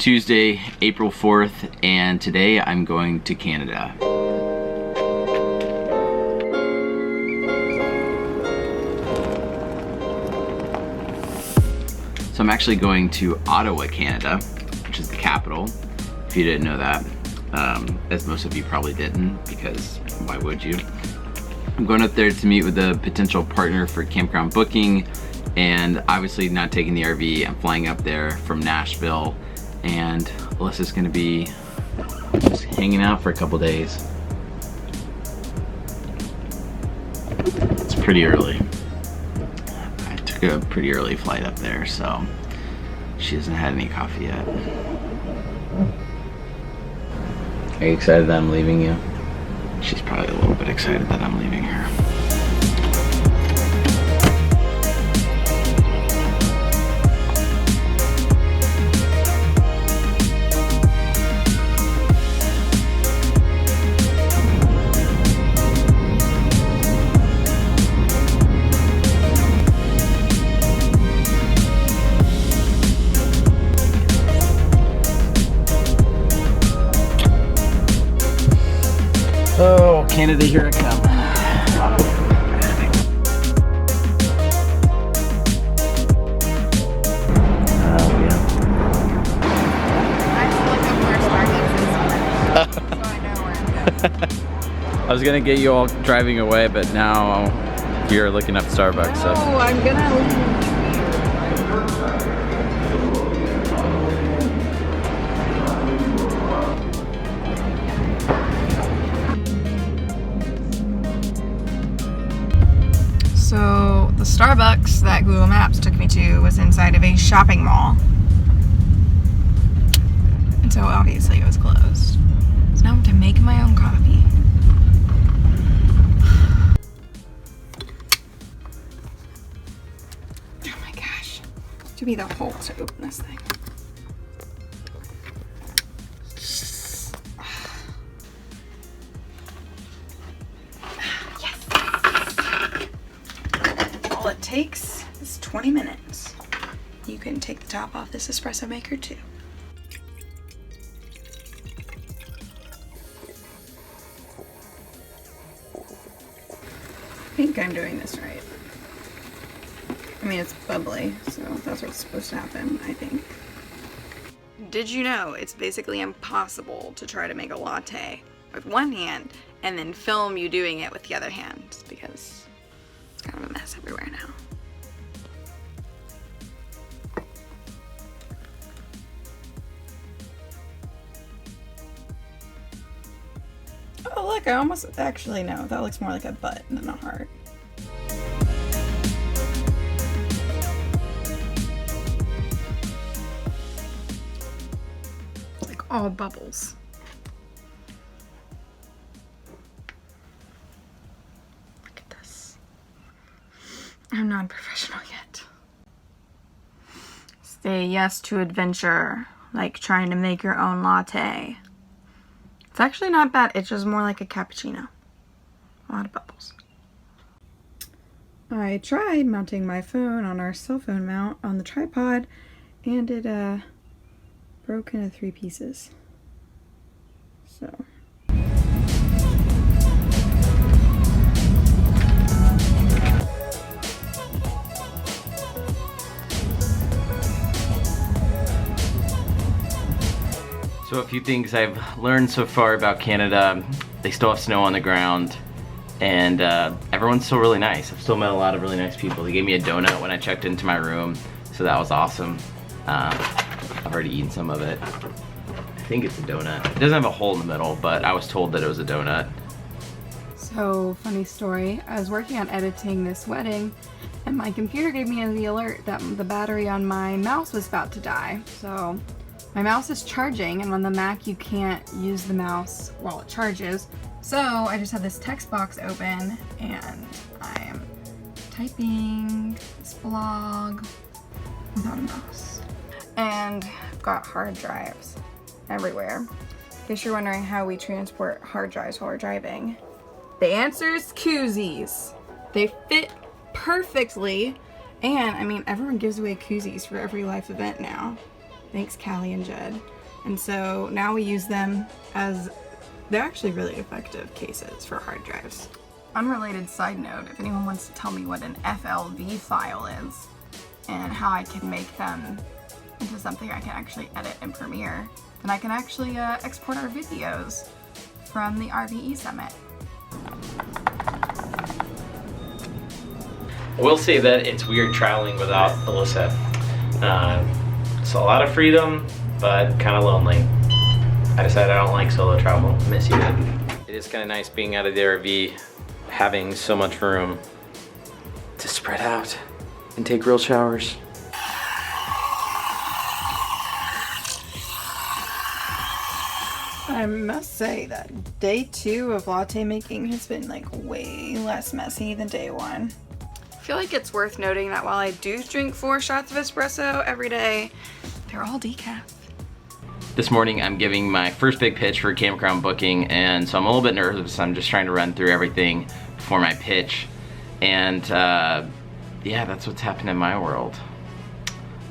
Tuesday, April 4th, and today I'm going to Canada. So I'm actually going to Ottawa, Canada, which is the capital, if you didn't know that, as most of you probably didn't, because why would you? I'm going up there to meet with a potential partner for Campground Booking, and obviously not taking the RV. I'm flying up there from Nashville, and Alyssa's gonna be just hanging out for a couple days. It's pretty early. I took a pretty early flight up there, so she hasn't had any coffee yet. Are you excited that I'm leaving you? She's probably a little bit excited that I'm leaving her. Oh, Canada, here I come. Oh, yeah. I have to look up where Starbucks is, so I know where I'm going. I was gonna get you all driving away, but now you're looking up Starbucks. So. Oh, I'm gonna leave. So the Starbucks that Google Maps took me to was inside of a shopping mall. And so obviously it was closed. So now I have to make my own coffee. Oh my gosh. It should be the hole to open this thing. All it takes is 20 minutes. You can take the top off this espresso maker too. I think I'm doing this right. I mean, it's bubbly, so that's what's supposed to happen, I think. Did you know it's basically impossible to try to make a latte with one hand and then film you doing it with the other hand, because it's kind of a mess everywhere now. Oh look, I almost, actually no, that looks more like a butt than a heart. It's like all bubbles. Look at this. I'm not professional yet. Say yes to adventure, like trying to make your own latte. It's actually not bad, it's just more like a cappuccino. A lot of bubbles. I tried mounting my phone on our cell phone mount on the tripod, and it broke into 3 pieces. So. So a few things I've learned so far about Canada. They still have snow on the ground, and everyone's still really nice. I've still met a lot of really nice people. They gave me a donut when I checked into my room, so that was awesome. I've already eaten some of it. I think it's a donut. It doesn't have a hole in the middle, but I was told that it was a donut. So, funny story, I was working on editing this wedding, and my computer gave me the alert that the battery on my mouse was about to die. So my mouse is charging, and on the Mac you can't use the mouse while it charges. So I just have this text box open, and I am typing this blog without a mouse. And I've got hard drives everywhere. In case you're wondering how we transport hard drives while we're driving, the answer is koozies. They fit perfectly, and I mean, everyone gives away koozies for every life event now. Thanks, Callie and Judd. And so now we use them as, they're actually really effective cases for hard drives. Unrelated side note, if anyone wants to tell me what an FLV file is and how I can make them into something I can actually edit in Premiere, then I can actually export our videos from the RVE Summit. I will say that it's weird traveling without Alyssa. It's a lot of freedom, but kind of lonely. I decided I don't like solo travel. Miss you, dude. It is kind of nice being out of the RV, having so much room to spread out and take real showers. I must say that day 2 of latte making has been like way less messy than day 1. I feel like it's worth noting that while I do drink 4 shots of espresso every day, they're all decaf. This morning I'm giving my first big pitch for Campground Booking, and so I'm a little bit nervous. I'm just trying to run through everything before my pitch, and yeah, that's what's happened in my world.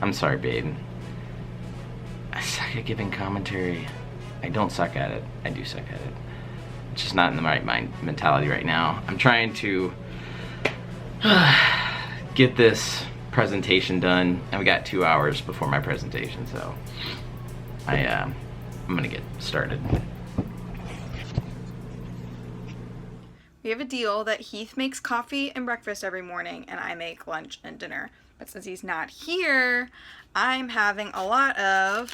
I'm sorry, babe. I suck at giving commentary. I don't suck at it. I do suck at it. It's just not in the right mentality right now. I'm trying to get this presentation done, and we got 2 hours before my presentation, so I'm gonna get started. We have a deal that Heath makes coffee and breakfast every morning, and I make lunch and dinner. But since he's not here, I'm having a lot of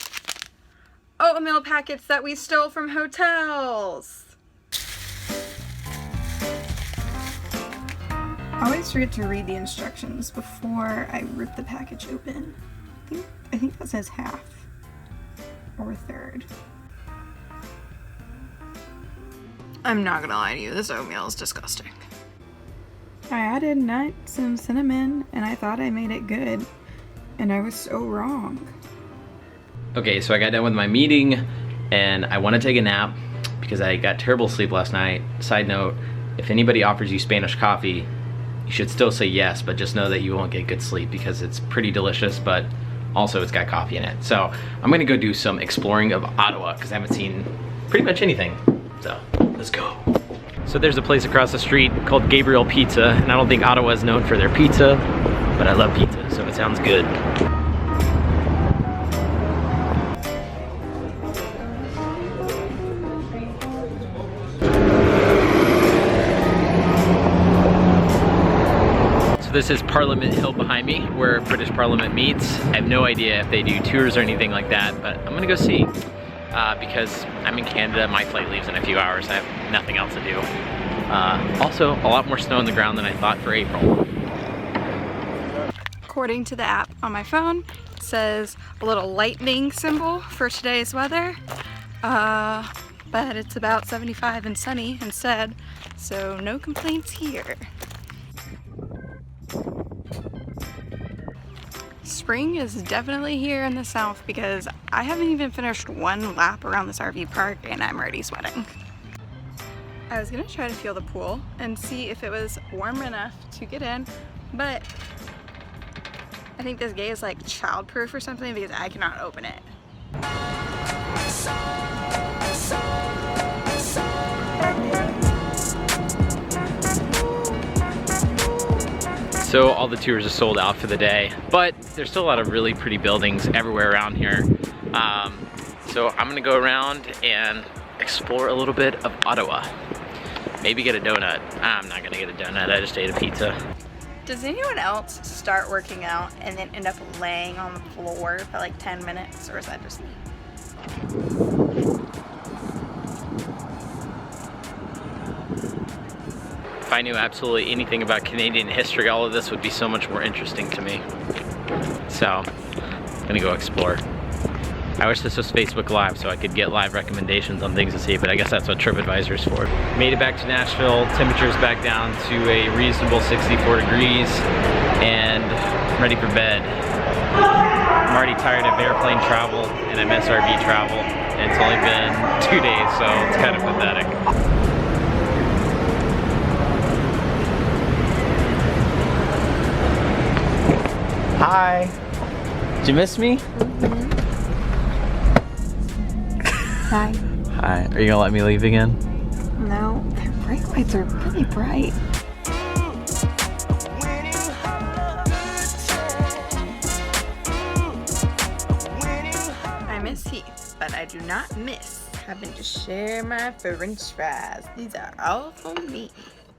oatmeal packets that we stole from hotels. I always forget to read the instructions before I rip the package open. I think that says half or third. I'm not gonna lie to you, this oatmeal is disgusting. I added nuts and cinnamon and I thought I made it good, and I was so wrong. Okay, so I got done with my meeting and I want to take a nap because I got terrible sleep last night. Side note, if anybody offers you Spanish coffee, you should still say yes, but just know that you won't get good sleep because it's pretty delicious, but also it's got coffee in it. So I'm gonna go do some exploring of Ottawa because I haven't seen pretty much anything. So let's go. So there's a place across the street called Gabriel Pizza, and I don't think Ottawa is known for their pizza, but I love pizza, so it sounds good. So this is Parliament Hill behind me, where British Parliament meets. I have no idea if they do tours or anything like that, but I'm gonna go see. Because I'm in Canada, my flight leaves in a few hours, I have nothing else to do. Also, a lot more snow on the ground than I thought for April. According to the app on my phone, it says a little lightning symbol for today's weather, but it's about 75 and sunny instead, so no complaints here. Spring is definitely here in the south because I haven't even finished 1 lap around this RV park and I'm already sweating. I was gonna try to feel the pool and see if it was warm enough to get in, but I think this gate is like childproof or something because I cannot open it. So all the tours are sold out for the day, but there's still a lot of really pretty buildings everywhere around here. So I'm gonna go around and explore a little bit of Ottawa. Maybe get a donut. I'm not gonna get a donut, I just ate a pizza. Does anyone else start working out and then end up laying on the floor for like 10 minutes, or is that just me? If I knew absolutely anything about Canadian history, all of this would be so much more interesting to me. So, I'm gonna go explore. I wish this was Facebook Live so I could get live recommendations on things to see, but I guess that's what TripAdvisor is for. Made it back to Nashville, temperature's back down to a reasonable 64 degrees, and I'm ready for bed. I'm already tired of airplane travel, and I miss RV travel, and it's only been 2 days, so it's kind of pathetic. Hi. Did you miss me? Hi. Hi. Are you gonna let me leave again? No, their brake lights are really bright. I miss Heath, but I do not miss having to share my french fries. These are all for me.